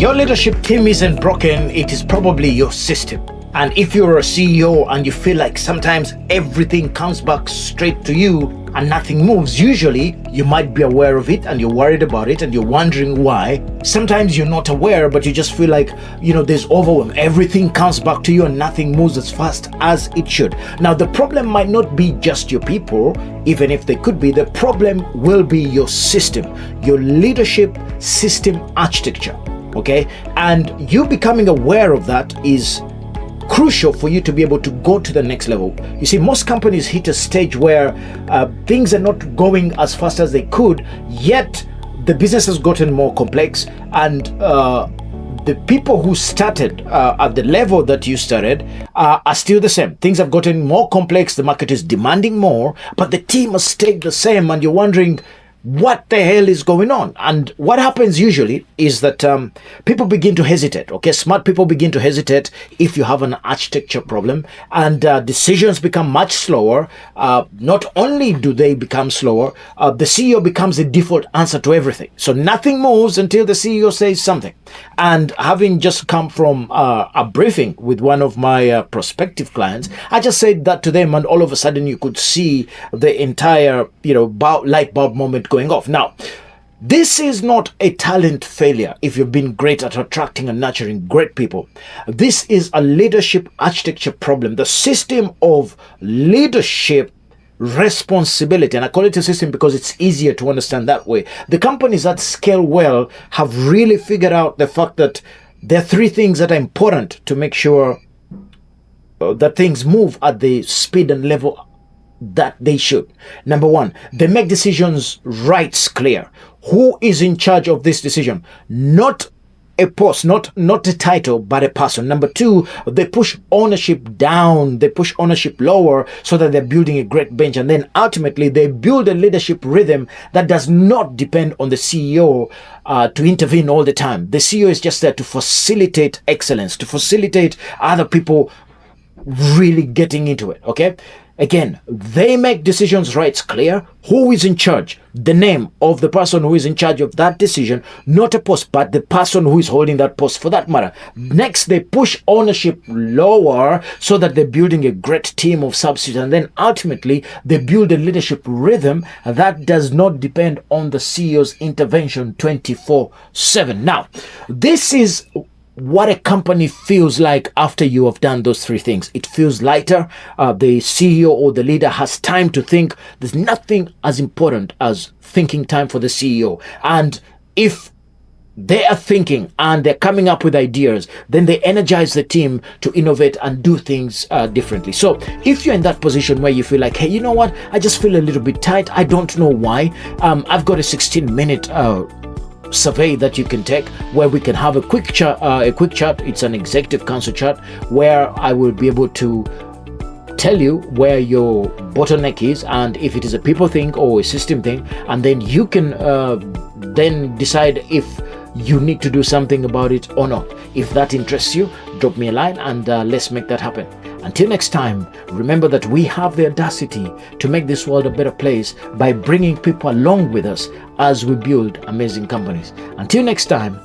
Your leadership team isn't broken, it is probably your system. And if you're a CEO and you feel like sometimes everything comes back straight to you and nothing moves, usually you might be aware of it and you're worried about it and you're wondering why. Sometimes you're not aware, but you just feel like, there's overwhelm. Everything comes back to you and nothing moves as fast as it should. Now, the problem might not be just your people, even if they could be. The problem will be your system, your leadership system architecture. Okay? And you becoming aware of that is crucial for you to be able to go to the next level. You see, most companies hit a stage where things are not going as fast as they could, yet the business has gotten more complex, and the people who started at the level that you started are still the same. Things have gotten more complex, the market is demanding more, but the team has stayed the same, and you're wondering, what the hell is going on? And what happens usually is that people begin to hesitate. Okay, smart people begin to hesitate if you have an architecture problem, and decisions become much slower. Not only do they become slower, the CEO becomes the default answer to everything. So nothing moves until the CEO says something. And having just come from a briefing with one of my prospective clients, I just said that to them, and all of a sudden you could see the entire light bulb moment going off. Now, this is not a talent failure if you've been great at attracting and nurturing great people. This is a leadership architecture problem. The system of leadership responsibility, and I call it a system because it's easier to understand that way. The companies that scale well have really figured out the fact that there are three things that are important to make sure that things move at the speed and level that they should. Number one, they make decisions rights clear. Who is in charge of this decision? Not a post, not a title, but a person. Number two, they push ownership down, they push ownership lower so that they're building a great bench. And then ultimately they build a leadership rhythm that does not depend on the CEO to intervene all the time. The CEO is just there to facilitate excellence, to facilitate other people really getting into it. Okay? Again, they make decisions rights clear. Who is in charge? The name of the person who is in charge of that decision, not a post, but the person who is holding that post for that matter. Next, they push ownership lower so that they're building a great team of substitutes. And then ultimately, they build a leadership rhythm that does not depend on the CEO's intervention 24/7. Now, this is what a company feels like after you have done those three things. It feels lighter. The CEO or the leader has time to think. There's nothing as important as thinking time for the CEO. And if they are thinking and they're coming up with ideas, then they energize the team to innovate and do things differently. So if you're in that position where you feel like, hey, you know what? I just feel a little bit tight. I don't know why. I've got a 16-minute survey that you can take where we can have a quick chat. It's an executive council chat where I will be able to tell you where your bottleneck is and if it is a people thing or a system thing, and then you can then decide if you need to do something about it or not. If that interests you, drop me a line and let's make that happen. Until next time, remember that we have the audacity to make this world a better place by bringing people along with us as we build amazing companies. Until next time,